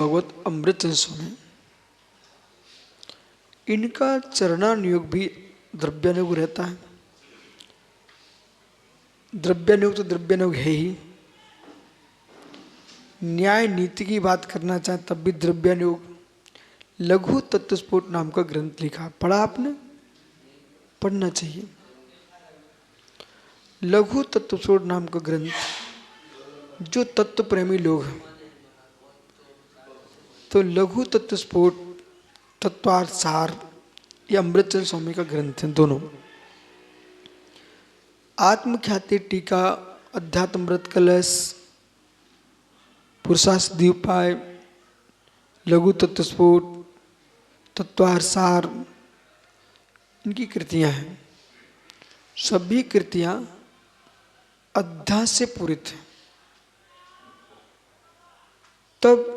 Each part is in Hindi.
भगवत अमृत स्वामी, इनका चरणानुयोग भी द्रव्यानुयोग रहता है। द्रव्यानुयोग तो द्रव्यानुयोग है ही। न्याय नीति की बात करना चाहे तब भी द्रव्यानुयोग। लघु तत्वस्फोट नाम का ग्रंथ लिखा, पढ़ा आपने? पढ़ना चाहिए। लघु तत्वस्फोट नाम का ग्रंथ, जो तत्व प्रेमी लोग हैं तो लघु तत्वस्फोट, तत्वार्थ सार, ये अमृतचंद्र स्वामी का ग्रंथ है दोनों। आत्मख्याति टीका, अध्यात्मृत कलश, पुरुषार्थ द्वीपाय, लघु तत्वस्फोट, तत्वार्थ सार, इनकी कृतियां हैं। सभी कृतियां अध्याय से पूरित हैं। तब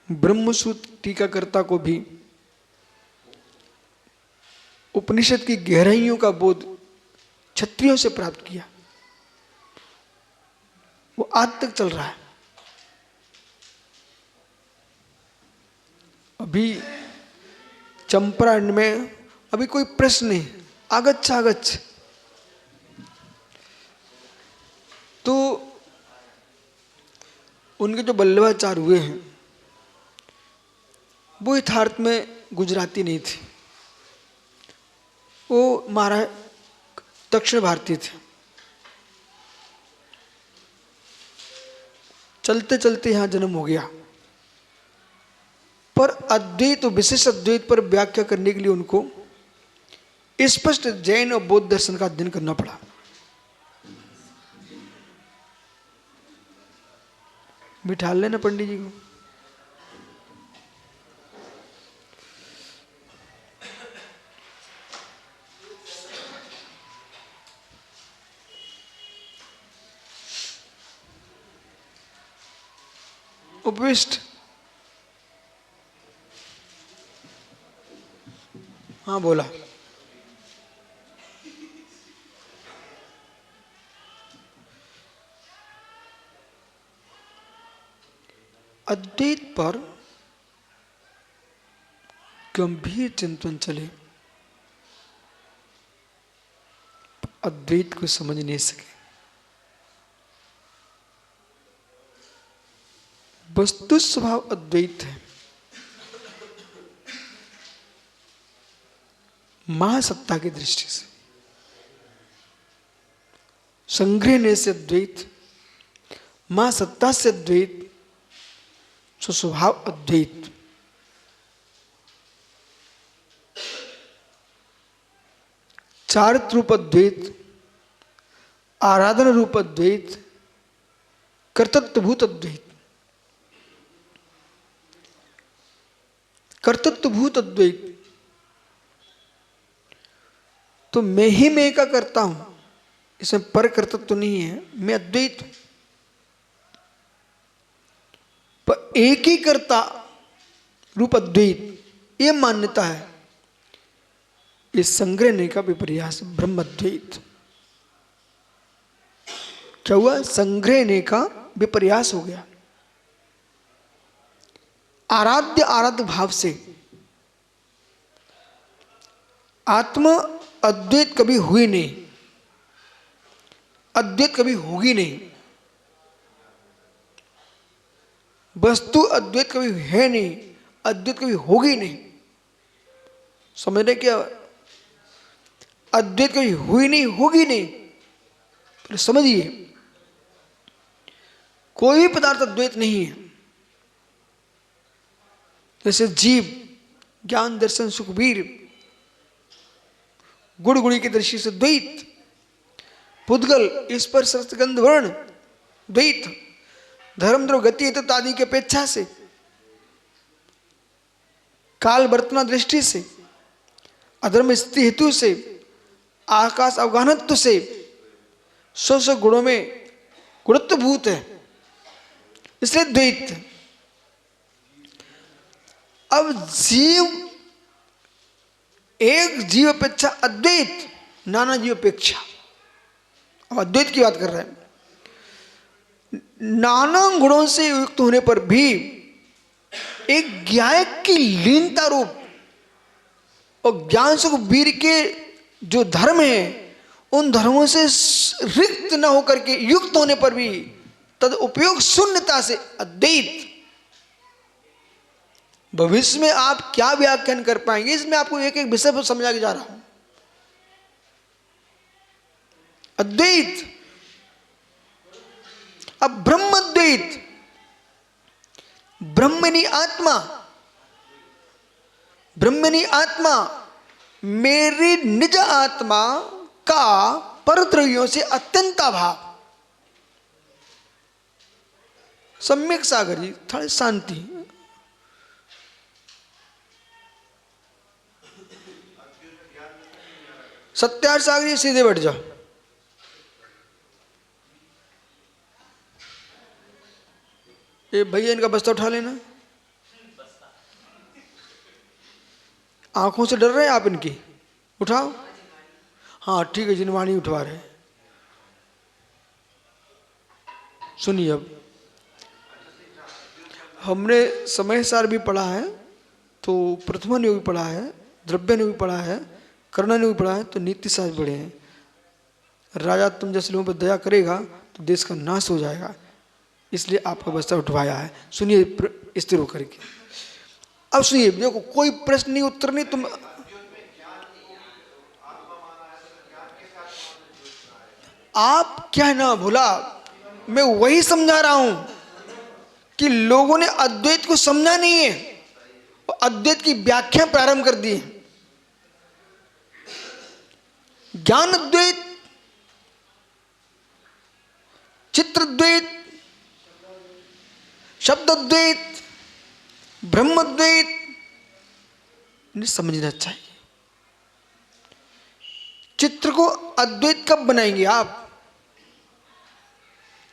ब्रह्मसूत्र टीकाकर्ता को भी उपनिषद की गहराइयों का बोध क्षत्रियों से प्राप्त किया, वो आज तक चल रहा है। अभी चंपारण में अभी कोई प्रश्न नहीं, आगच्छ आगच्छ, तो उनके जो बल्लभाचार्य हुए हैं वो यथार्थ में गुजराती नहीं थे, वो महाराज दक्षिण भारतीय थे। चलते चलते यहां जन्म हो गया, पर अद्वैत और विशेष अद्वैत पर व्याख्या करने के लिए उनको स्पष्ट जैन और बौद्ध दर्शन का अध्ययन करना पड़ा। बिठा लेना पंडित जी को। उपविष्ट, हाँ बोला। अद्वैत पर गंभीर चिंतन चले, अद्वैत को समझ नहीं सके। वस्तु स्वभाव अद्वैत है, महासत्ता की दृष्टि से संग्रहणे से अद्वैत, महासत्ता से अद्वैत, स्वभाव अद्वैत। चारित्र रूप अद्वैत, आराधना रूप अद्वैत, कर्तृत्वभूत अद्वैत। कर्तृत्वभूत अद्वैत तो मैं ही मैं का करता हूं, इसमें पर कर्तृत्व तो नहीं है, मैं अद्वैत हूं। पर एक ही कर्ता रूप अद्वैत ये मान्यता है, इस संग्रहणे का विपर्यास ब्रह्म अद्वैत। क्या हुआ? संग्रहणे का विपर्यास हो गया। आराध्य भाव से आत्मा अद्वैत कभी हुई नहीं, अद्वैत कभी होगी नहीं, वस्तु अद्वैत कभी है नहीं, अद्वैत कभी होगी नहीं। समझ रहे क्या? अद्वैत कभी हुई नहीं, होगी नहीं। फिर समझिए, कोई भी पदार्थ अद्वैत नहीं है। जैसे जीव, ज्ञान दर्शन सुखबीर, गुण गुणी की दृष्टि से द्वैत, पुद्गल स्पर्श रस गंध वर्ण द्वैत, धर्म द्रव गति हेतु आदि की अपेक्षा से, काल वर्तना दृष्टि से, अधर्म स्थिति हेतु से, आकाश अवगाहनत्व से, स्व गुणों में गुणत्वभूत है, इसलिए द्वैत। अब जीव, एक जीव अपेक्षा अद्वैत, नाना जीव अपेक्षा। अब अद्वैत की बात कर रहे हैं। नाना गुणों से युक्त होने पर भी एक ज्ञायक की लीनता रूप और ज्ञान सुख वीर के जो धर्म है उन धर्मों से रिक्त न होकर के युक्त होने पर भी तद उपयोग शून्यता से अद्वैत। भविष्य में आप क्या व्याख्यान कर पाएंगे, इसमें आपको एक एक विषय पर समझा के जा रहा हूं। अद्वैत, अब ब्रह्म अद्वैत, ब्रह्मनी आत्मा, ब्रह्मनी आत्मा मेरी निज आत्मा का परद्रव्यों से अत्यंत अभाव। सम्यक सागर जी थोड़ी शांति। सत्यार सागर जी सीधे बैठ जाओ। ये भैया इनका बस्ता उठा लेना। आंखों से डर रहे हैं आप इनकी, उठाओ। हाँ ठीक है, जिनवाणी उठवा रहे। सुनिए, अब हमने समय सार भी पढ़ा है, तो प्रथमा ने भी पढ़ा है, द्रव्य ने भी पढ़ा है, करुणा ने भी पढ़ा है, तो नीति शास्त्र पढ़े हैं। राजा तुम जैसे लोगों पर दया करेगा तो देश का नाश हो जाएगा, इसलिए आपका बस्ता उठवाया है। सुनिए स्थिर होकर के। अब सुनिए, देखो कोई प्रश्न नहीं, उत्तर नहीं, तुम आप क्या है ना भोला, मैं वही समझा रहा हूं कि लोगों ने अद्वैत को समझा नहीं है और अद्वैत की व्याख्या प्रारंभ कर दी है। ज्ञान अद्वैत, चित्र अद्वैत, शब्द अद्वैत, ब्रह्म अद्वैत समझना चाहिए। चित्र को अद्वैत कब बनाएंगे आप?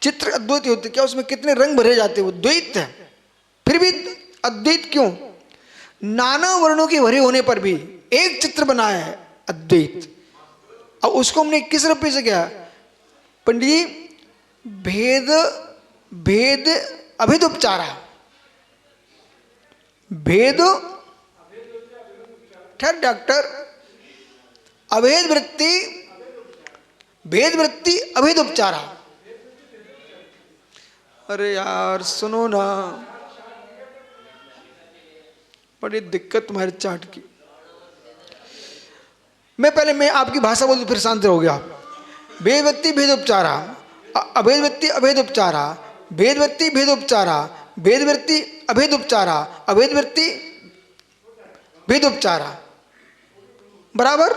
चित्र अद्वैत होते क्या? उसमें कितने रंग भरे जाते हैं, वो द्वैत है। फिर भी अद्वैत क्यों? नाना वर्णों के भरे होने पर भी एक चित्र बनाया है, अद्वैत। अब उसको हमने किस रूप से किया पंडित जी? भेद भेद अभेद उपचारा, भेद ठहर डॉक्टर, अभेद वृत्ति, भेद वृत्ति, अभेद उपचारा। अरे यार सुनो ना, बड़ी दिक्कत तुम्हारे चाट की। मैं आपकी भाषा बोलूं फिर शांत रहोगे आप। भेद वृत्ति भेद उपचारा, अभेद वृत्ति अभेद उपचारा, भेद वृत्ति भेद उपचारा, भेद वृत्ति अभेद उपचारा, अभेद वृत्ति भेद उपचारा। बराबर?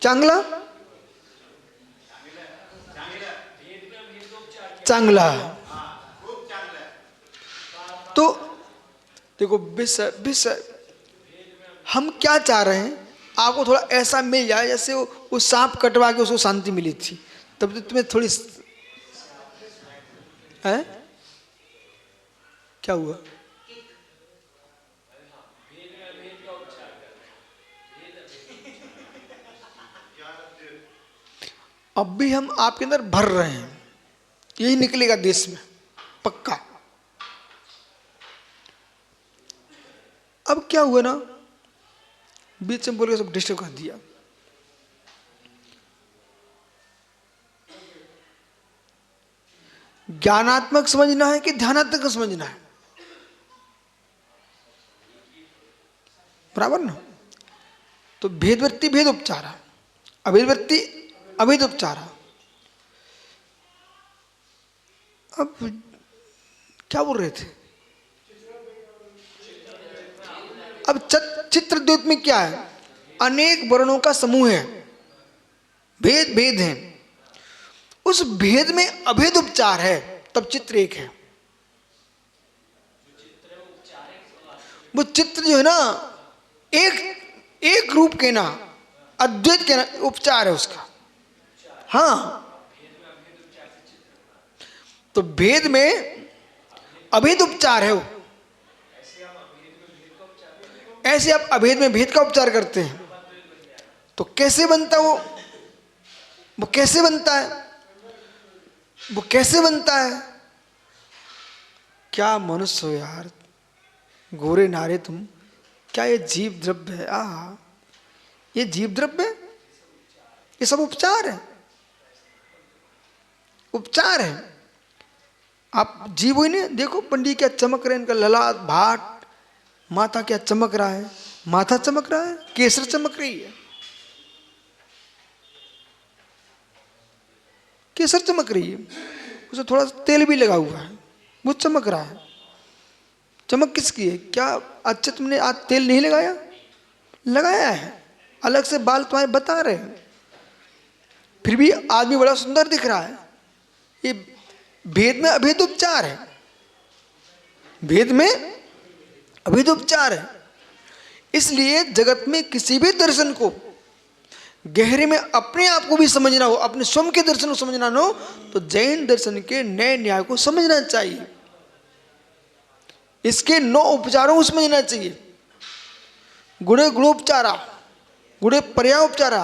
चांगला चांगला। तो देखो विषय विषय हम क्या चाह रहे हैं, आपको थोड़ा ऐसा मिल जाए जैसे वो सांप कटवा के उसको शांति मिली थी, तब तो तुम्हें थोड़ी है। क्या हुआ? अब भी हम आपके अंदर भर रहे हैं, यही निकलेगा देश में पक्का। अब क्या हुआ ना, बीच में बोल के सब डिस्टर्ब कर दिया। ज्ञानात्मक समझना है कि ध्यानात्मक समझना है? बराबर ना? तो भेदवृत्ति भेद उपचारा, अभेदवृत्ति अभेद उपचारा। अब क्या बोल रहे थे? अब चित्र द्वैत में क्या है? अनेक वर्णों का समूह है, भेद भेद है, उस भेद में अभेद उपचार है, तब चित्र एक है। वो चित्र जो है ना, एक रूप के ना, अद्वैत के ना उपचार है उसका। हाँ, तो भेद में अभेद उपचार है वो। ऐसे आप अभेद में भेद का उपचार करते हैं, तो कैसे बनता वो कैसे बनता है? वो कैसे बनता है? क्या मनुष्य हो यार, गोरे नारे तुम, क्या ये जीव द्रव्य है? ये जीव द्रव्य है, ये सब उपचार है, उपचार है। आप जीव ही नहीं, देखो पंडित क्या चमक रहे हैं, इनका ललाट भाट, माथा क्या चमक रहा है, माथा चमक रहा है, केसर चमक रही है, केसर चमक रही है, उसे थोड़ा सा तेल भी लगा हुआ है, वो चमक रहा है। चमक किसकी है? क्या अच्छा तुमने आज तेल नहीं लगाया? लगाया है, अलग से बाल तुम्हारे बता रहे हैं, फिर भी आदमी बड़ा सुंदर दिख रहा है। ये भेद में अभेद उपचार है, भेद में अभेद उपचार है। इसलिए जगत में किसी भी दर्शन को गहरे में अपने आप को भी समझना हो, अपने स्वयं के दर्शन को समझना हो, तो जैन दर्शन के नए न्याय को समझना चाहिए, इसके 9 उपचारों को समझना चाहिए। गुणे गुणोपचारा, गुणे पर्यायोपचारा,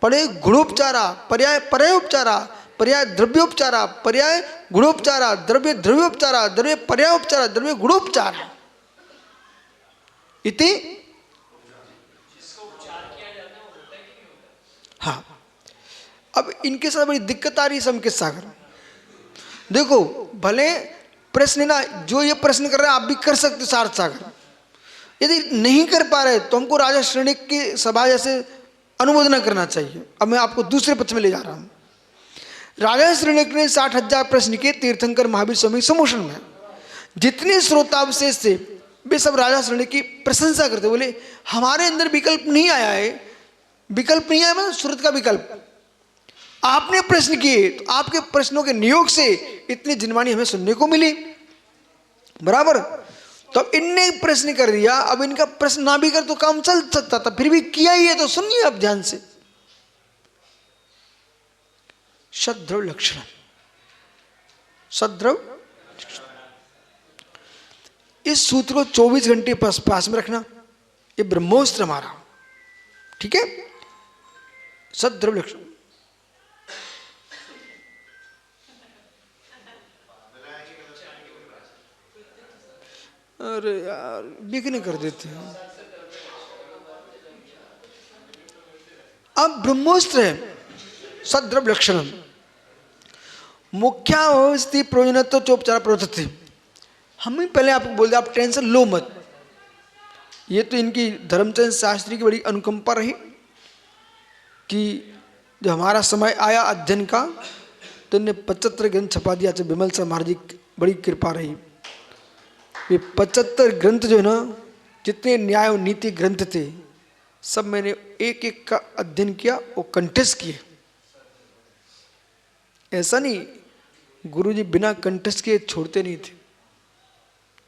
परे गुणोपचारा, पर्याय पर्यायोपचारा, पर्याय द्रव्योपचारा, पर्याय गुणोपचारा, द्रव्य द्रव्योपचारा, द्रव्य पर्यायोपचारा, द्रव्य गुणोपचारा इति। हाँ, अब इनके साथ बड़ी दिक्कत आ रही है समकित सागर। देखो भले प्रश्न ना, जो ये प्रश्न कर रहे हैं आप भी कर सकते सार्थ सागर, यदि नहीं कर पा रहे तो हमको राजा श्रेणिक की सभा जैसे अनुमोदन करना चाहिए। अब मैं आपको दूसरे पक्ष में ले जा रहा हूं। राजा श्रेणिक ने 60,000 प्रश्न किए तीर्थंकर महावीर स्वामी समोशन में, जितने श्रोतावशेष थे वे सब राजा श्रेणिक की प्रशंसा करते, बोले हमारे अंदर विकल्प नहीं आया है, विकल्प नहीं आया मतलब श्रुत का विकल्प, आपने प्रश्न किए तो आपके प्रश्नों के नियोग से इतनी जिनवाणी हमें सुनने को मिली, बराबर। तो अब इनने प्रश्न कर दिया, अब इनका प्रश्न ना भी कर तो काम चल सकता था, फिर भी किया ही है तो सुनिए अब ध्यान से। सद्द्रव लक्षण, सद्द्रव, इस सूत्र को 24 घंटे पास में रखना, ये ब्रह्मोस्त्र हमारा, ठीक है। सद्द्रव लक्षण, अरे यार बिकने कर देते हैं। अब ब्रह्मोस्त्र है सद्द्रव लक्षणम, मुख्यावस्थी प्रयोजनत्व चोपचार प्रवृत्ति। हम ही पहले आपको बोल दिया, आप टेंशन लो मत। ये तो इनकी धर्मचंद शास्त्री की बड़ी अनुकंपा रही कि जब हमारा समय आया अध्ययन का तो इन्हें 75 ग्रंथ छपा दिया। जब विमल साहब महाराज जी बड़ी कृपा रही, ये 75 ग्रंथ जो है ना, जितने न्याय और नीति ग्रंथ थे सब मैंने एक एक का अध्ययन किया और कंठस्थ किए। ऐसा नहीं गुरुजी बिना कंठस्थ किए छोड़ते नहीं थे,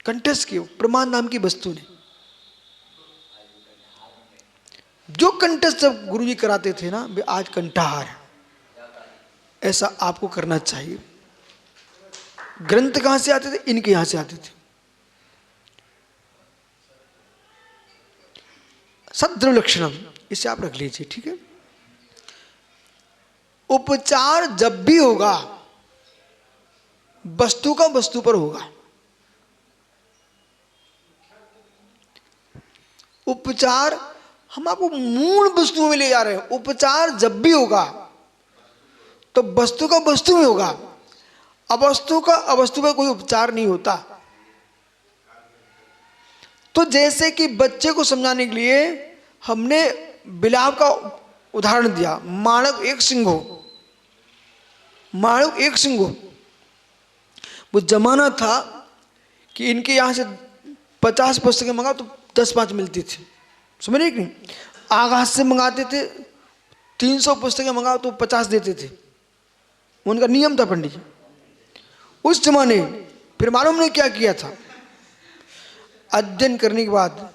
कंठस्थ किए। प्रमाण नाम की वस्तु ने जो कंठस्थ जब गुरुजी कराते थे ना, वे आज कंठाहार है। ऐसा आपको करना चाहिए। ग्रंथ कहां से आते थे? इनके यहां से आते थे। सद्द्रव लक्षणम, इसे आप रख लीजिए, ठीक है। उपचार जब भी होगा वस्तु का वस्तु पर होगा। उपचार हम आपको मूल वस्तुओं में ले जा रहे हैं। उपचार जब भी होगा तो वस्तु का वस्तु में होगा, अवस्तु का अवस्तु पर कोई उपचार नहीं होता। तो जैसे कि बच्चे को समझाने के लिए हमने बिलाव का उदाहरण दिया, माणक एक सिंह हो, माणक एक सिंह हो। वो जमाना था कि इनके यहां से 50 पुस्तकें मंगा तो 10-5 मिलती थी, समझ रहे कि नहीं। आकाश से मंगाते थे, 300 पुस्तकें मंगाओ तो 50 देते थे, उनका नियम था पंडित जी उस जमाने। फिर मालूम ने क्या किया था, अध्ययन करने के बाद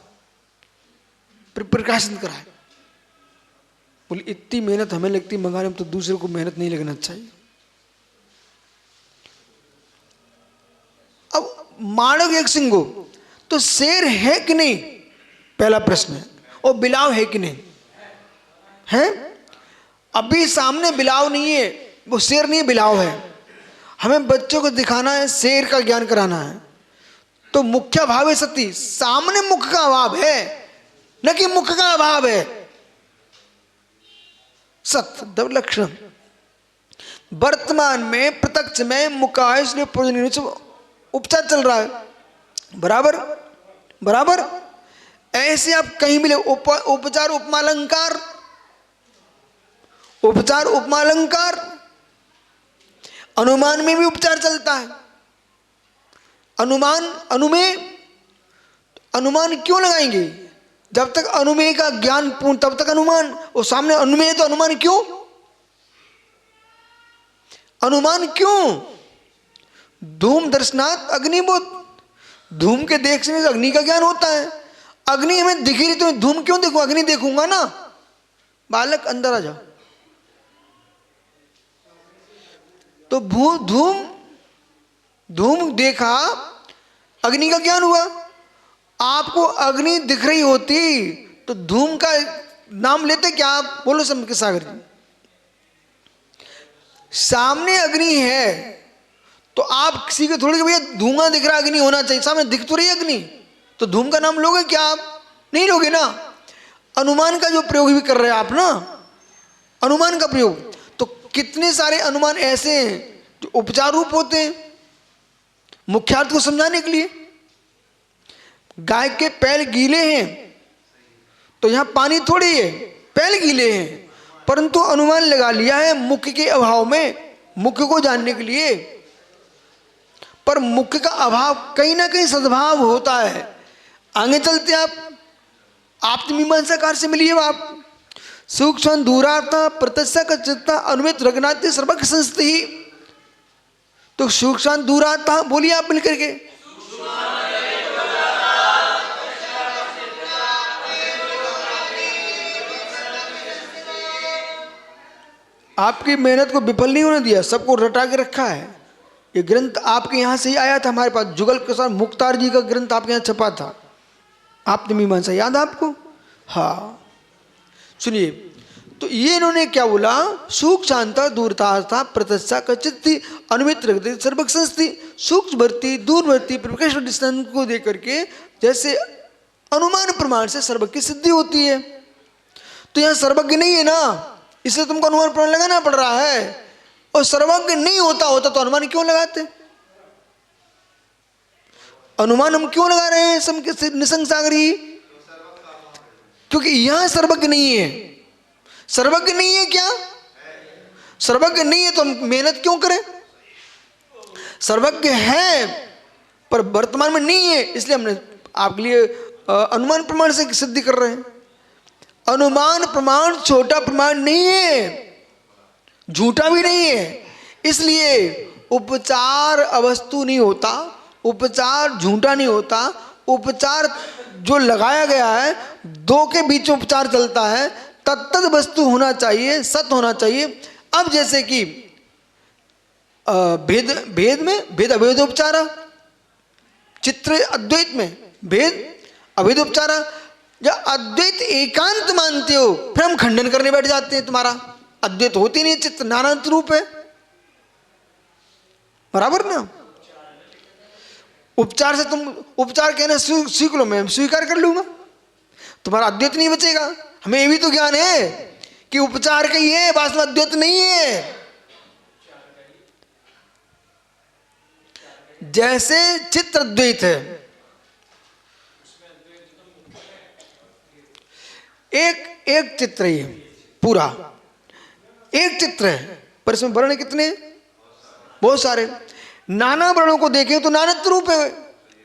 प्रकाशन कराए। बोले इतनी मेहनत हमें लगती मंगाने में, तो दूसरे को मेहनत नहीं लगना चाहिए। अब मानव एक सिंह हो तो शेर है कि नहीं, पहला प्रश्न है। और बिलाव है कि नहीं है? अभी सामने बिलाव नहीं है, वो शेर नहीं बिलाव है। हमें बच्चों को दिखाना है, शेर का ज्ञान कराना है। तो मुख्य भाव है सती, सामने मुख का अभाव है, न कि मुख का अभाव है। सत दव लक्षण। वर्तमान में प्रत्यक्ष में मुख का है, इसलिए उपचार चल रहा है। बराबर बराबर। ऐसे आप कहीं मिले उपचार उपमालंकार, उपचार उपमालंकार। अनुमान में भी उपचार चलता है। अनुमान, अनुमेय, अनुमान क्यों लगाएंगे? जब तक अनुमेय का ज्ञान पूर्ण तब तक अनुमान, और सामने अनुमेय तो अनुमान क्यों? अनुमान क्यों? धूम दर्शनात् अग्निबोध। धूम के देखने से अग्नि का ज्ञान होता है। अग्नि हमें दिख रही तो धूम क्यों देखूं? अग्नि देखूंगा ना। बालक अंदर आ जाओ। तो धूम, धूम देखा, अग्नि का ज्ञान हुआ। आपको अग्नि दिख रही होती तो धूम का नाम लेते क्या आप? बोलो समझ सागर जी। सामने अग्नि है तो आप किसी को थोड़ी कि भैया धुआं दिख रहा, अग्नि होना चाहिए, सामने दिख तो रही अग्नि, तो धूम का नाम लोगे क्या आप? नहीं लोगे ना। अनुमान का जो प्रयोग भी कर रहे हैं आप ना, अनुमान का प्रयोग। तो कितने सारे अनुमान ऐसे हैं जो उपचार रूप होते हैं मुख्यार्थ को समझाने के लिए। गाय के पैर गीले हैं तो यहां पानी थोड़ी है, पैर गीले हैं, परंतु अनुमान लगा लिया है मुख के अभाव में, मुख को जानने के लिए। पर मुख का अभाव कहीं ना कहीं सद्भाव होता है। आगे चलते आप मीमांसाकार से मिलिए। आप सूक्ष्म दूरार्था प्रत्यक्ष का चित्ता अनुमित रघुनाथ सर्वज्ञ संस्ति। तो सूक्ष्म दूरार्था बोलिए आप मिलकर के। आपकी मेहनत को विफल नहीं होने दिया, सबको रटा के रखा है। ये ग्रंथ आपके यहाँ से ही आया था हमारे पास, जुगल प्रसाद मुख्तार जी का ग्रंथ आपके यहाँ छपा था। आपने मीमांसा याद है आपको? हाँ सुनिए, तो ये इन्होंने क्या बोला? सूक्ष्म दूरता प्रत्यक्षा कचित अनुमित सर्वज्ञ संस्ति। सूक्ष्मवर्ती दूरवर्ती प्रकाश डिस्टेंस को दे करके जैसे अनुमान प्रमाण से सर्वज्ञ की सिद्धि होती है। तो यहाँ सर्वज्ञ नहीं है ना, इसलिए तुमको अनुमान प्रमाण लगाना पड़ रहा है। और सर्वज्ञ नहीं होता तो अनुमान क्यों लगाते? अनुमान हम क्यों लगा रहे हैं निसंग सागरी? क्योंकि यहां सर्वज्ञ नहीं है। सर्वज्ञ नहीं है क्या? सर्वज्ञ नहीं है तो हम मेहनत क्यों करें? सर्वज्ञ है पर वर्तमान में नहीं है, इसलिए हमने आपके लिए अनुमान प्रमाण से सिद्धि कर रहे हैं। अनुमान प्रमाण छोटा प्रमाण नहीं है, झूठा भी नहीं है। इसलिए उपचार अवस्तु नहीं होता, उपचार झूठा नहीं होता। उपचार जो लगाया गया है, दो के बीच उपचार चलता है, तत्त वस्तु होना चाहिए, सत होना चाहिए। अब जैसे कि भेद में भेद अभेद उपचारा, चित्र अद्वैत में भेद अभेद उपचारा। जब अद्वैत एकांत मानते हो फिर हम खंडन करने बैठ जाते हैं, तुम्हारा अद्वैत होती नहीं, चित्त नानांत रूप है। बराबर ना? उपचार से तुम उपचार कहना सीख लो, मैं स्वीकार कर लूंगा, तुम्हारा अद्वैत नहीं बचेगा। हमें ये भी तो ज्ञान है कि उपचार का ही है, वास्तव अद्वैत नहीं है। जैसे चित्र अद्वैत है, एक चित्र ही पूरा एक चित्र है, पर इसमें वर्ण कितने? बहुत सारे। नाना वर्णों को देखें तो नानत्व रूप है,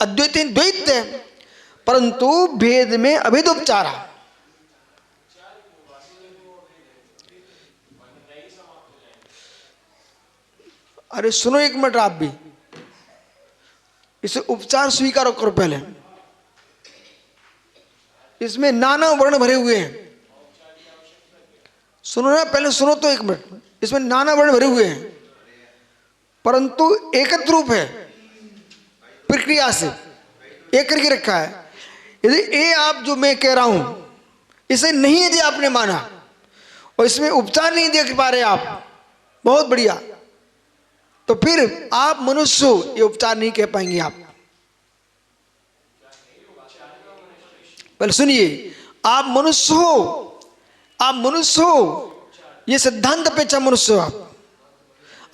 अद्वैत द्वैत है, परंतु भेद में अभेद उपचार। अरे सुनो एक मिनट, आप भी इसे उपचार स्वीकार करो पहले। इसमें नाना वर्ण भरे हुए हैं, सुनो ना, पहले सुनो तो एक मिनट। इसमें नाना वर्ण भरे हुए हैं परंतु एकत्र रूप है, प्रक्रिया से एक करके रखा है। यदि ये आप जो मैं कह रहा हूं इसे नहीं यदि आपने माना और इसमें उपचार नहीं देख पा रहे आप, बहुत बढ़िया, तो फिर आप मनुष्य हो, ये उपचार नहीं कह पाएंगे आप। पहले सुनिए, आप मनुष्य हो, आप मनुष्य हो, ये सिद्धांत अपेक्षा मनुष्य हो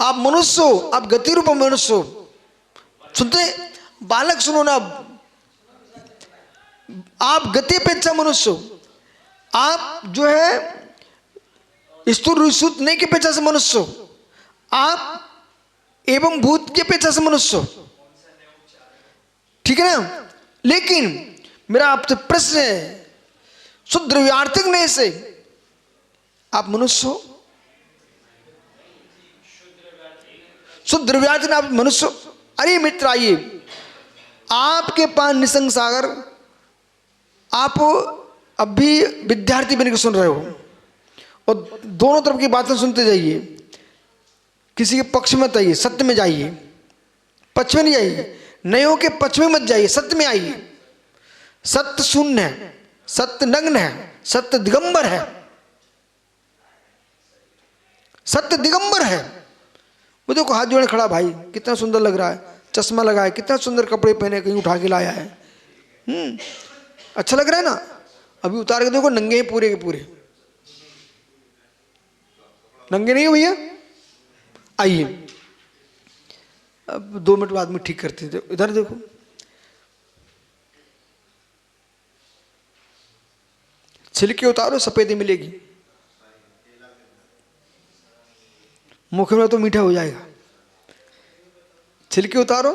आप मनुष्य हो, आप गति रूप मनुष्य हो। सुनते बालक, सुनो ना, आप गति अपेक्षा मनुष्य हो, आप जो है स्थूल सूत नहीं की अपेक्षा से मनुष्य हो, आप एवं भूत की अपेक्षा से मनुष्य हो, ठीक है ना। लेकिन मेरा आपसे प्रश्न है, शुद्ध द्रव्यार्थिक नहीं से आप मनुष्य हो, शुद्ध द्रव्यार्थिक आप मनुष्य हो। अरे मित्र आइए, आपके पास निसंग सागर, आप अभी विद्यार्थी बन के सुन रहे हो और दोनों तरफ की बातें सुनते जाइए, किसी के पक्ष में आइए, सत्य में जाइए, पक्ष में नहीं जाइए, नयों के पक्ष में मत जाइए, सत्य में आइए। सत्य शून्य है, सत्य नग्न है, सत्य दिगंबर है, सत्य दिगंबर है। वो देखो हाथ जोड़े खड़ा भाई, कितना सुंदर लग रहा है, चश्मा लगाया, कितना सुंदर कपड़े पहने, कहीं उठा के लाया है, अच्छा लग रहा है ना। अभी उतार के देखो, नंगे हैं पूरे के पूरे, नंगे नहीं हो भैया। आइए अब 2 मिनट बाद में ठीक करते थे। इधर देखो, छिलके उतारो, सफेदी मिलेगी, मुख में तो मीठा हो जाएगा। छिलके उतारो,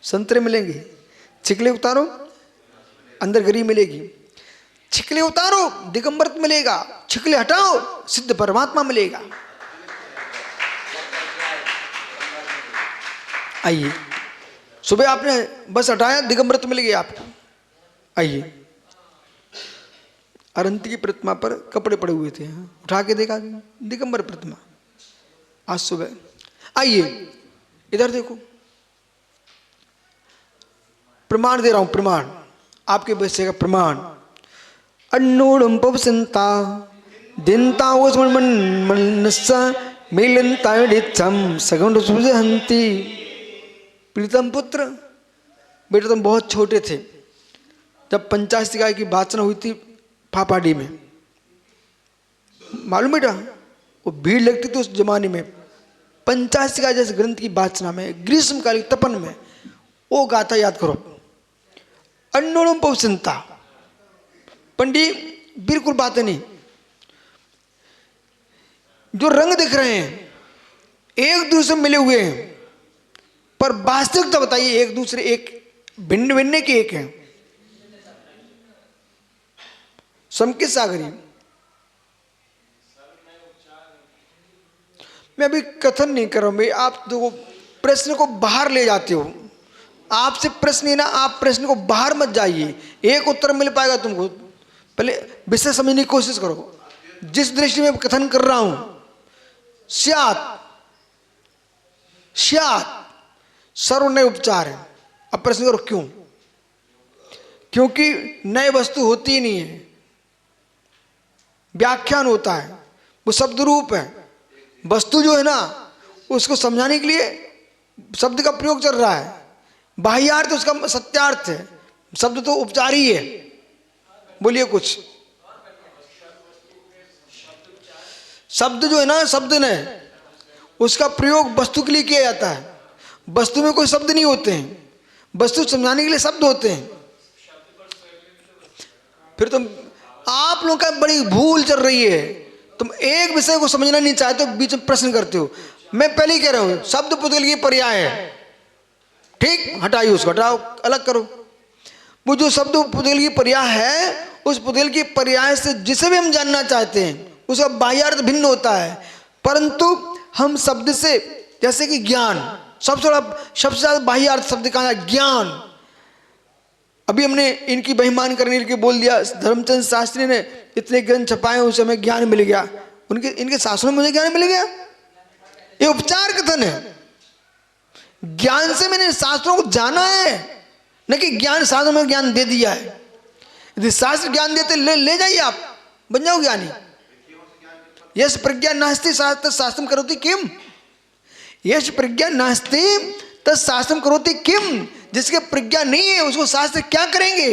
संतरे मिलेंगे, छिकले उतारो, अंदर गरी मिलेगी। छिकले उतारो, दिगंबरत मिलेगा, छिकले हटाओ, सिद्ध परमात्मा मिलेगा। आइए, सुबह आपने बस हटाया, दिगंबरत मिल गई आपको। आइए, अरंत की प्रतिमा पर कपड़े पड़े हुए थे, उठा के देखा, दिगंबर प्रतिमा। आज सुबह आइए, इधर देखो, प्रमाण दे रहा हूं, प्रमाण आपके बच्चे का प्रमाण। अन्नूढ़ पवसंता दिनता मन मनसा मिलनता डिच्छम सगुण सुजहंती। प्रीतम पुत्र, बेटा तुम बहुत छोटे थे जब पंचाशिकाय की वाचना हुई थी फाफाडी में, मालूम बेटा, वो भीड़ लगती थी उस जमाने में। पंचाशिकाय जैसे ग्रंथ की वाचना में, ग्रीष्मकालीन तपन में, वो गाथा याद करो। अन्नोड़म पवसंता, पंडित बिल्कुल बातें नहीं, जो रंग दिख रहे हैं एक दूसरे मिले हुए हैं, पर वास्तविकता बताइए एक दूसरे, एक भिन्न भिन्न के एक हैं। समकित सागरी, मैं अभी कथन नहीं कर रहा हूं भाई, आप तो प्रश्न को बाहर ले जाते हो। आपसे प्रश्न है ना, आप प्रश्न को बाहर मत जाइए, एक उत्तर मिल पाएगा तुमको। पहले विषय समझने की कोशिश करो। जिस दृष्टि में कथन कर रहा हूं, स्यात् स्यात् सर्व नए उपचार है। अब प्रश्न करो क्यों? क्योंकि नए वस्तु होती ही नहीं है, व्याख्यान होता है, वो शब्द रूप है। वस्तु जो है ना, उसको समझाने के लिए शब्द का प्रयोग चल रहा है, बाह्यार्थ उसका सत्यार्थ है, शब्द तो उपचार ही है। बोलिए कुछ। शब्द जो है ना, शब्द ने उसका प्रयोग वस्तु के लिए किया जाता है। वस्तु में कोई शब्द नहीं होते हैं, वस्तु समझाने के लिए शब्द होते हैं। फिर तुम, आप लोगों का बड़ी भूल चल रही है, तुम एक विषय को समझना नहीं चाहते हो, बीच में प्रश्न करते हो। मैं पहले ही कह रहा हूं, शब्द पुद्गल की पर्याय है, ठीक, हटाइए उसको, हटाओ, अलग करो। वो जो शब्द पुद्गल की पर्याय है, उस पुद्गल की पर्याय से जिसे भी हम जानना चाहते हैं उसका बाह्यार्थ भिन्न होता है, परंतु हम शब्द से, जैसे कि ज्ञान, सबसे ज्यादा बाह्यार्थ शब्द का है ज्ञान। अभी हमने इनकी बहिमान करने के लिए बोल दिया, धर्मचंद शास्त्री ने इतने ग्रंथ छपाए, उसे हमें ज्ञान मिल गया, इनके शासनों में मुझे ज्ञान मिल गया। ये उपचार कथन है। ज्ञान से मैंने शास्त्रों को जाना है, न कि ज्ञान शास्त्रों में ज्ञान दे दिया है। यदि शास्त्र ज्ञान देते, ले जाइए, आप बन जाओ ज्ञानी। यश प्रज्ञा नास्ति शास्त्रम करोति किम, यश प्रज्ञा नास्ति तत् शास्त्रम करोति किम। जिसके प्रज्ञा नहीं है उसको शास्त्र क्या करेंगे?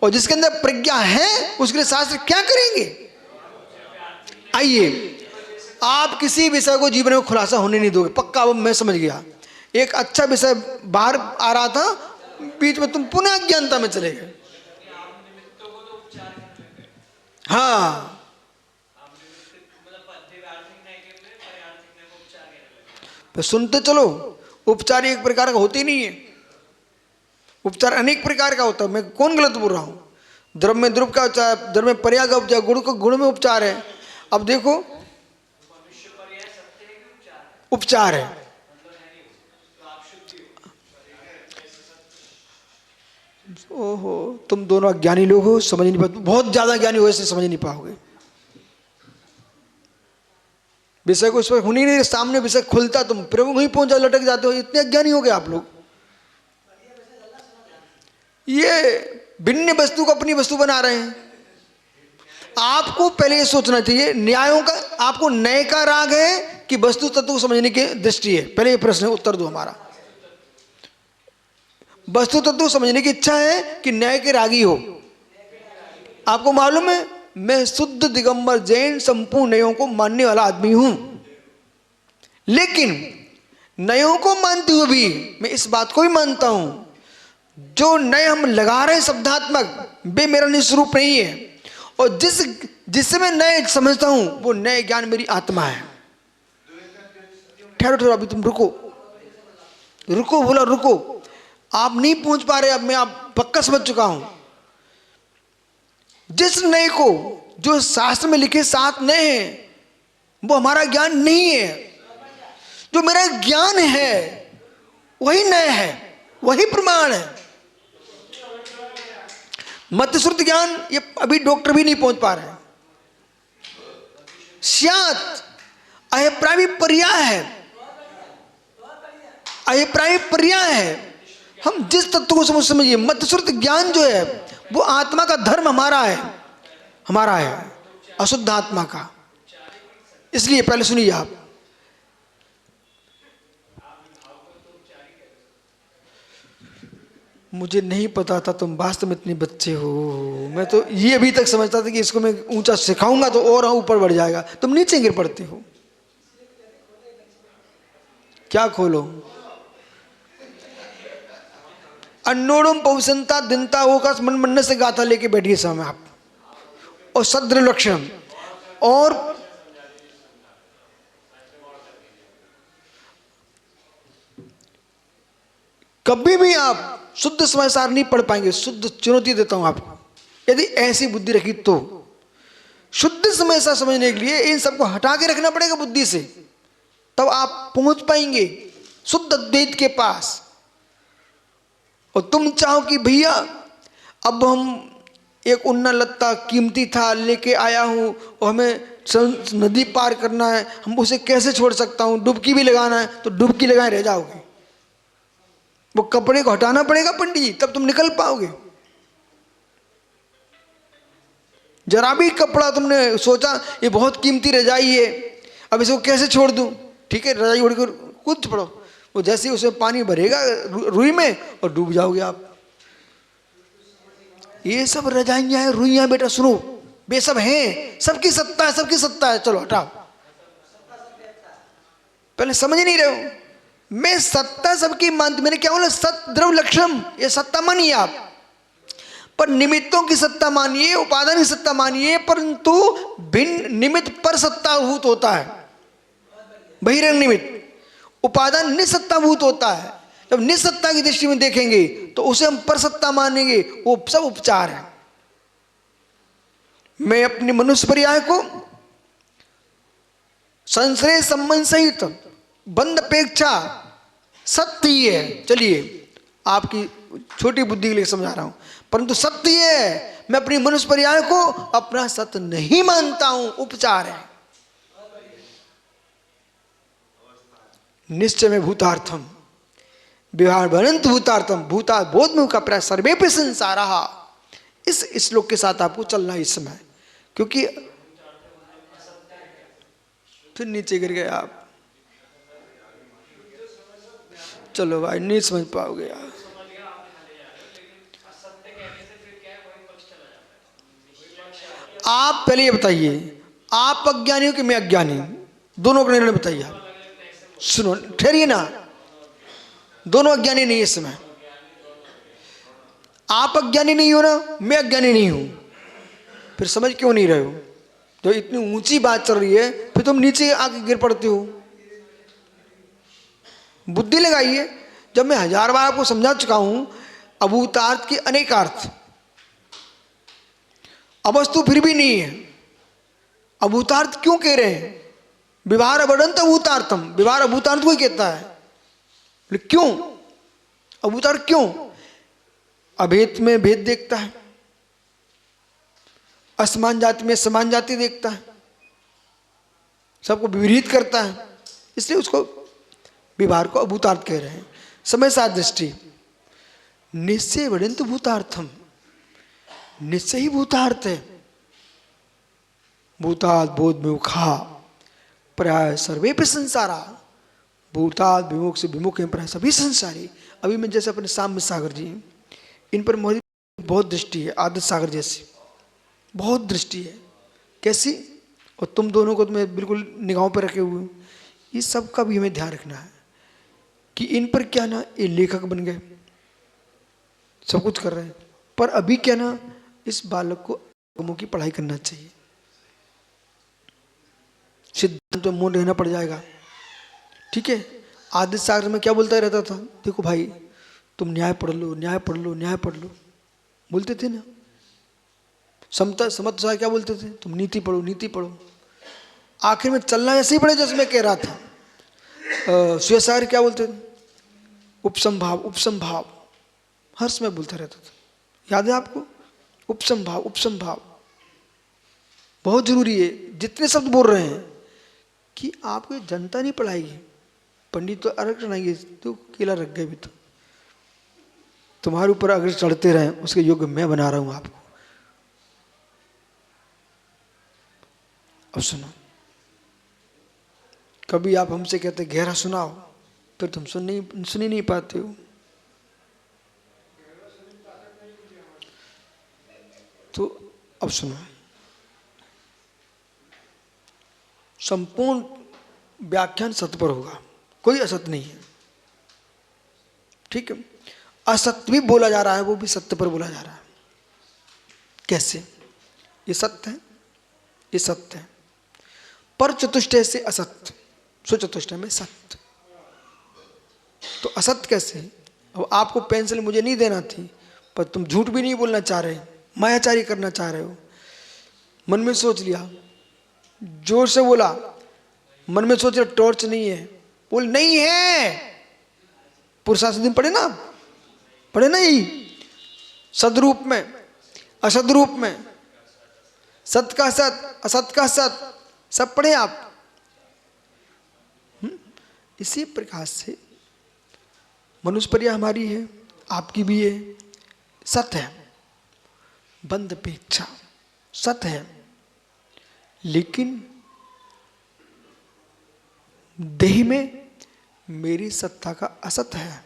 और जिसके अंदर प्रज्ञा है उसके लिए शास्त्र क्या करेंगे? आइए, आप किसी विषय को जीवन में खुलासा होने नहीं दोगे, पक्का। अब मैं समझ गया, एक अच्छा विषय बाहर आ रहा था, बीच में तुम पुनः अज्ञानता में चले गए। हाँ, तो सुनते चलो, उपचार एक प्रकार का होते ही नहीं है, उपचार अनेक प्रकार का होता है। मैं कौन गलत बोल रहा हूं? द्रव्य में द्रव्य का उपचार, द्रव्य में पर्याय का उपचार, गुण को गुण में उपचार है। अब देखो, उपचार है। ओहो, तुम दोनों अज्ञानी लोग हो, समझ नहीं पाते, बहुत ज्यादा ज्ञानी हो ऐसे समझ नहीं पाओगे विषय को। इस पर होनी नहीं, सामने विषय खुलता तुम फिर वहीं पहुंच जाओ, लटक जाते हो। इतने अज्ञानी हो गए आप लोग। ये भिन्न वस्तु को अपनी वस्तु बना रहे हैं। आपको पहले ये सोचना चाहिए, न्यायों का आपको न्याय का राग है कि वस्तु तत्व को समझने की दृष्टि है? पहले ये प्रश्न उत्तर दो हमारा। वस्तु तत्व को समझने की इच्छा है कि न्याय के रागी हो? आपको मालूम है, मैं शुद्ध दिगंबर जैन संपूर्ण नयों को मानने वाला आदमी हूं, लेकिन नयों को मानते हुए भी मैं इस बात को भी मानता हूं, जो नए हम लगा रहे हैं शब्दात्मक, वे मेरा निस्वरूप नहीं है। और जिससे मैं नए समझता हूं, वो नए ज्ञान मेरी आत्मा है। ठहरो ठहरो, अभी तुम रुको रुको, बोला रुको। आप नहीं पहुंच पा रहे, अब मैं आप पक्का समझ चुका हूं। जिस नए को, जो शास्त्र में लिखे 7 नए हैं, वो हमारा ज्ञान नहीं है। जो मेरा ज्ञान है वही नए है, वही प्रमाण है। मध्यश्रुति ज्ञान ये अभी डॉक्टर भी नहीं पहुंच पा रहे हैं। स्यात् अभिप्राय पर्याय है, अभिप्राय पर्याय है। हम जिस तत्व को समझिए, मध्यश्रुति ज्ञान जो है वो आत्मा का धर्म हमारा है, हमारा है, अशुद्ध आत्मा का। इसलिए पहले सुनिए आप, मुझे नहीं पता था तुम वास्तव में इतने बच्चे हो। मैं तो ये अभी तक समझता था कि इसको मैं ऊंचा सिखाऊंगा तो और ऊपर बढ़ जाएगा, तुम नीचे गिर पड़ते हो। क्या खोलो? अन्नोड़म पौसनता दिनता होगा मन मन से गाथा लेके बैठिए समय आप, और सद्र लक्षण। और कभी भी आप शुद्ध समाचार नहीं पढ़ पाएंगे। शुद्ध चुनौती देता हूं आपको, यदि ऐसी बुद्धि रखी तो। शुद्ध समाचार समझने के लिए इन सबको हटा के रखना पड़ेगा बुद्धि से, तब आप पहुंच पाएंगे शुद्ध अद्वैत के पास। और तुम चाहो कि भैया अब हम एक उन्ना लत्ता कीमती था लेके आया हूं और हमें नदी पार करना है, हम उसे कैसे छोड़ सकता हूं, डुबकी भी लगाना है, तो डुबकी लगाए रह जाओगे। वो कपड़े को हटाना पड़ेगा पंडित जी, तब तुम निकल पाओगे। जरा भी कपड़ा तुमने सोचा ये बहुत कीमती रजाई है, अब इसको कैसे छोड़ दूं, ठीक है रजाई उड़कर कूद पड़ो, वो जैसे ही उसमें पानी भरेगा रुई में और डूब जाओगे आप। ये सब रजाइयां हैं, रुइयां बेटा सुनो, वे सब हैं, सबकी सत्ता है, सबकी सत्ता है। चलो हटाओ, पहले समझ नहीं रहे हो। मैं सत्ता सबकी मानती, मैंने क्या बोला, सत द्रव्य लक्षण, ये सत्ता मानिए आप, पर निमित्तों की सत्ता मानिए, उपादान की सत्ता मानिए, परंतु भिन्न निमित्त पर सत्ताभूत होता है, बहिरंग निमित्त। उपादान निसत्ताभूत होता है। जब निसत्ता की दृष्टि में देखेंगे तो उसे हम पर सत्ता मानेंगे, वो सब उपचार है। मैं अपनी मनुष्य पर्याय को संश्रय संबंध सहित बंद अपेक्षा सत्य ही है। चलिए आपकी छोटी बुद्धि के लिए समझा रहा हूं, परंतु सत्य है। मैं अपनी मनुष्य पर्याय को अपना सत्य नहीं मानता हूं, उपचार है। निश्चय में भूतार्थम विहार बनंत भूतार्थम भूता बोध में का प्राय सर्वे पे संसारा। इस श्लोक के साथ आपको चलना है इस समय, क्योंकि फिर नीचे गिर गए आप। चलो भाई नहीं समझ पाओगे यार। आप पहले ये बताइए, आप अज्ञानी हो कि मैं अज्ञानी हूं? दोनों का निर्णय बताइए आप। सुनो, ठहरिए ना, दोनों अज्ञानी नहीं है इस समय। आप अज्ञानी नहीं हो ना, मैं अज्ञानी नहीं हूं, फिर समझ क्यों नहीं रहे हो? जो इतनी ऊंची बात चल रही है फिर तुम नीचे आके गिर पड़ते हो। बुद्धि लगाइए। जब मैं 1000 बार आपको समझा चुका हूं अभूतार्थ के अनेक अर्थ, अवस्तु फिर भी नहीं है। अभूतार्थ क्यों कह रहे हैं? व्यवहार अवडंत अभूतार्थम, व्यवहार अभूतार्थ को ही कहता है। लेकिन क्यों अभूतार्थ? क्यों? अभेद में भेद देखता है, असमान जाति में समान जाति देखता है, सबको विपरीत करता है, इसलिए उसको व्यवहार को अभूतार्थ कह रहे हैं। समय साथ दृष्टि निश्चय वदंतु भूतार्थम, निश्चय ही भूतार्थ है। भूतात् बोध विमुखा प्राय सर्वे पे संसारा, भूतात् विमुख से विमुख हैं प्राय सभी संसारी। अभी मैं जैसे अपने साम्य सागर जी, इन पर मोदी बहुत दृष्टि है, आदत सागर जैसी बहुत दृष्टि है। कैसी? और तुम दोनों को तो मैं बिल्कुल निगाहों पर रखे हुए हूँ। ये सब का भी हमें ध्यान रखना है कि इन पर क्या ना, ये लेखक बन गए, सब कुछ कर रहे हैं, पर अभी क्या ना, इस बालक को आगमों की पढ़ाई करना चाहिए। सिद्धांत में मोह रहना पड़ जाएगा, ठीक है। आदित्य सागर में क्या बोलता रहता था? देखो भाई तुम न्याय पढ़ लो, न्याय पढ़ लो, न्याय पढ़ लो, बोलते थे ना। समता समर्थ साहब क्या बोलते थे? तुम नीति पढ़ो, नीति पढ़ो। आखिर में चलना ऐसे ही पड़े जैसे मैं कह रहा था। सुयसागर क्या बोलते थे? उपसंभाव, उपसंभाव, हर समय बोलता रहता था। याद है आपको? उपसंभाव, उपसंभाव बहुत जरूरी है। जितने शब्द बोल रहे हैं कि आपको जनता नहीं पढ़ाएगी, पंडित तो अर्घ चढ़ाएंगे, तो केला रख गए भी तो तुम्हारे ऊपर अगर चढ़ते रहे उसके योग्य मैं बना रहा हूं आपको। अब सुनो, कभी आप हमसे कहते गहरा सुनाओ, फिर तुम सुन ही नहीं पाते हो। तो अब सुनो, संपूर्ण व्याख्यान सत्य पर होगा, कोई असत्य नहीं है, ठीक है। असत्य भी बोला जा रहा है, वो भी सत्य पर बोला जा रहा है। कैसे? ये सत्य है, ये सत्य है, पर चतुष्टय से असत्य, स्वचतुष्टय में सत्य। तो असत्य कैसे? अब आपको पेंसिल मुझे नहीं देना थी, पर तुम झूठ भी नहीं बोलना चाह रहे, मायाचारी करना चाह रहे हो। मन में सोच लिया, जोर से बोला, मन में सोच लिया टॉर्च नहीं है, बोल नहीं है। पुरुषार्थ दिन पढ़े ना, पढ़े ना, यही सदरूप में असद रूप में, सत्य का सत, असत का सत, सब पढ़े आप। इसी प्रकार से मनुष्यप्रिया हमारी है, आपकी भी है, सत्य है, बंध अपेक्षा सत्य है, लेकिन देह में मेरी सत्ता का असत है,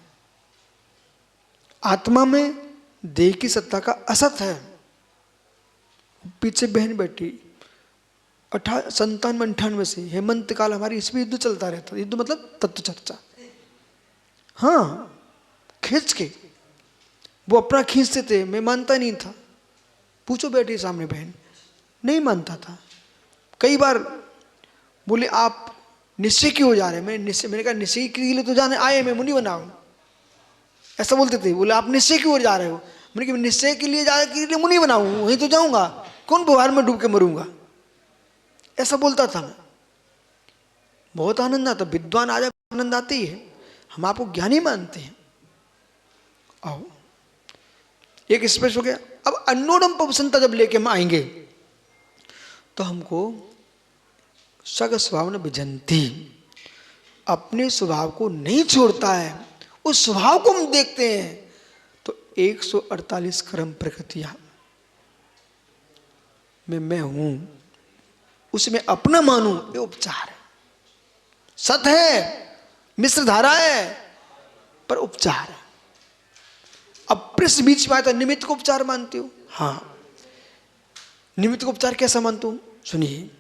आत्मा में देह की सत्ता का असत है। पीछे बहन बैठी 97-98 से हेमंत काल हमारी इसमें युद्ध चलता रहता। युद्ध मतलब तत्व चर्चा, हाँ, खींच के वो अपना खींचते थे, मैं मानता नहीं था। पूछो बैठी सामने बहन, नहीं मानता था। कई बार बोले आप निश्चय क्यों हो जा रहे हैं? मैंने कहा निश्चय के लिए तो जाने आए, मैं मुनि बनाऊं, ऐसा बोलते थे। बोले आप निश्चय क्यों हो जा रहे हो? मैंने कहा निश्चय के लिए जाने के लिए मुनि बनाऊं, वहीं तो जाऊंगा, कौन व्यवहार में डूब के मरूंगा, ऐसा बोलता था मैं। बहुत आनंद आता, विद्वान आ जाए आनंद आती है, हम आपको ज्ञानी मानते हैं। आओ, एक स्पेश हो गया। अब अन्नोडम पवसंता जब लेके हम आएंगे तो हमको सग स्वभाव न विजंती, अपने स्वभाव को नहीं छोड़ता है, उस स्वभाव को हम देखते हैं। तो 148 कर्म प्रकृतियां में मैं हूं, उसमें अपना मानूं, ये उपचार है। सत है, मिश्र धारा है, पर उपचार है। अब प्रश्न बीच में आया था, निमित्त को उपचार मानते हो? हाँ, निमित्त का उपचार कैसा मानता हूं? सुनिए,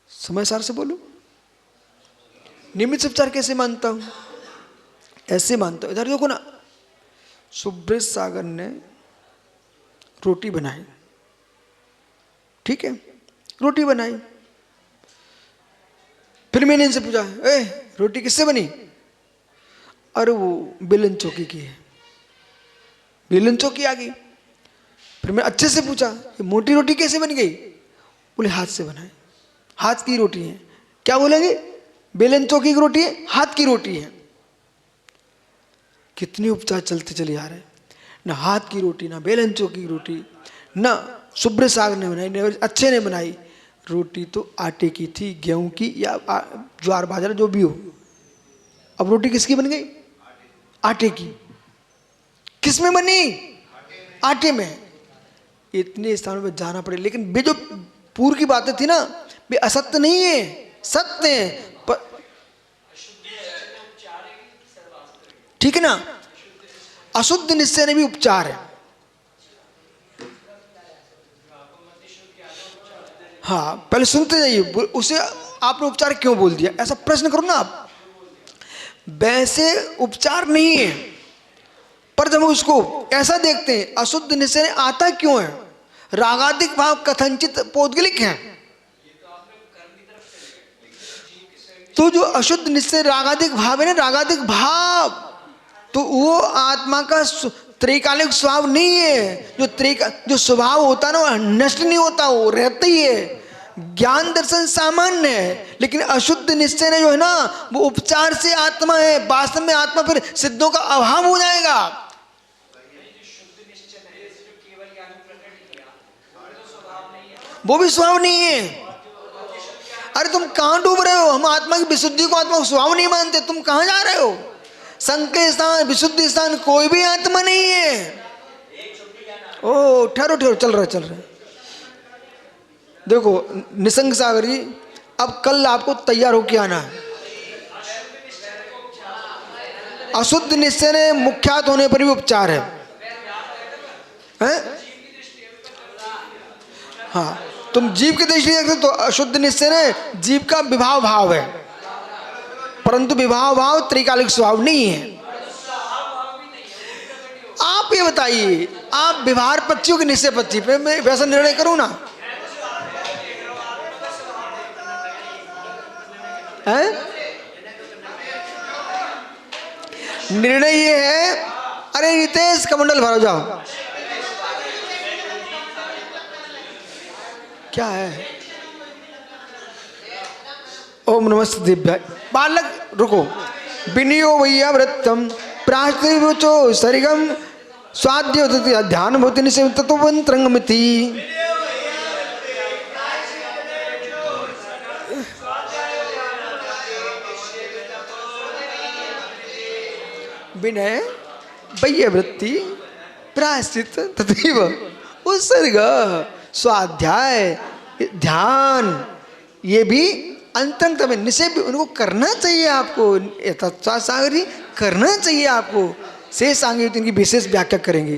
समय सार से बोलूं। निमित्त से उपचार कैसे मानता हूं? ऐसे मानता हूं। इधर देखो ना, सुब्रत सागर ने रोटी बनाई, ठीक है, रोटी बनाई। फिर मैंने इनसे पूछा, ए रोटी किससे बनी? अरे वो बेलन चौकी की है। बेलन चौकी आ गई। फिर मैं अच्छे से पूछा, ये मोटी रोटी कैसे बन गई? बोले हाथ से बनाए, हाथ की रोटी है। क्या बोलेंगे? बेलन चौकी की रोटी है, हाथ की रोटी है। कितने उपचार चलते चले आ रहे, ना हाथ की रोटी, ना बेलन चौकी की रोटी, ना सुब्रत सागर ने बनाई, ना अच्छे ने बनाई। रोटी तो आटे की थी, गेहूं की या ज्वार बाजरा जो भी हो। अब रोटी किसकी बन गई? आटे की। किस में बनी? आटे में। इतने स्थानों पे जाना पड़े, लेकिन वे जो पूर्व की बातें थी ना, वे असत्य नहीं है, सत्य है। पर ठीक है ना, अशुद्ध निश्चय ने भी उपचार है। हाँ, पहले सुनते जाइए, उसे आपने उपचार क्यों बोल दिया, ऐसा प्रश्न करो ना आप। वैसे उपचार नहीं है, पर जब हम उसको ऐसा देखते हैं, अशुद्ध निश्चय ने आता क्यों है? रागादिक भाव कथनचित पौद्गलिक है। तो जो अशुद्ध निश्चय रागादिक भाव है ना, रागादिक भाव, तो वो आत्मा का त्रैकालिक स्वभाव नहीं है। जो स्वभाव होता है ना, वो नष्ट नहीं होता, वो रहता ही है। ज्ञान दर्शन सामान्य है, लेकिन अशुद्ध निश्चय ने जो है ना, वो उपचार से आत्मा है। वास्तव में आत्मा फिर सिद्धों का अभाव हो जाएगा। वो भी स्वभाव नहीं है। अरे तुम कहां डूब रहे हो? हम आत्मा की विशुद्धि को आत्मा का स्वभाव नहीं मानते। तुम कहां जा रहे हो? संकेत स्थान, विशुद्धि स्थान, कोई भी आत्मा नहीं है। ओ ठहरो ठहरो, चल रहा है। देखो निसंग सागर जी, अब कल आपको तैयार होके आना है। अशुद्ध निश्चय ने मुख्यात होने पर भी उपचार है, हैं? हाँ, तुम जीव की दृष्टि देखते तो अशुद्ध निश्चय ने जीव का विभाव भाव है, परंतु विभाव भाव त्रिकालिक स्वभाव नहीं है। आप ये बताइए, आप व्यवहार पक्षियों के निश्चय पक्षी पे मैं वैसा निर्णय करूं ना, है? निर्णय ये है। अरे रितेश कमंडल भरो जाओ। क्या है? ओम नमस्ते दिव्याय। बालक रुको। विनियो वैया वृत्तम प्राश्चो सरिगम स्वाद्य ध्यान भूति निश्चय तत्वंत्रंगमिति। विनय वैय वृत्ति प्रायश्चित तथैव उत्सर्ग स्वाध्याय ध्यान, ये भी अंतरंग में निश्चय भी उनको करना चाहिए। आपको तत्व सागर जी करना चाहिए आपको। शेष आगे इनकी विशेष व्याख्या करेंगे।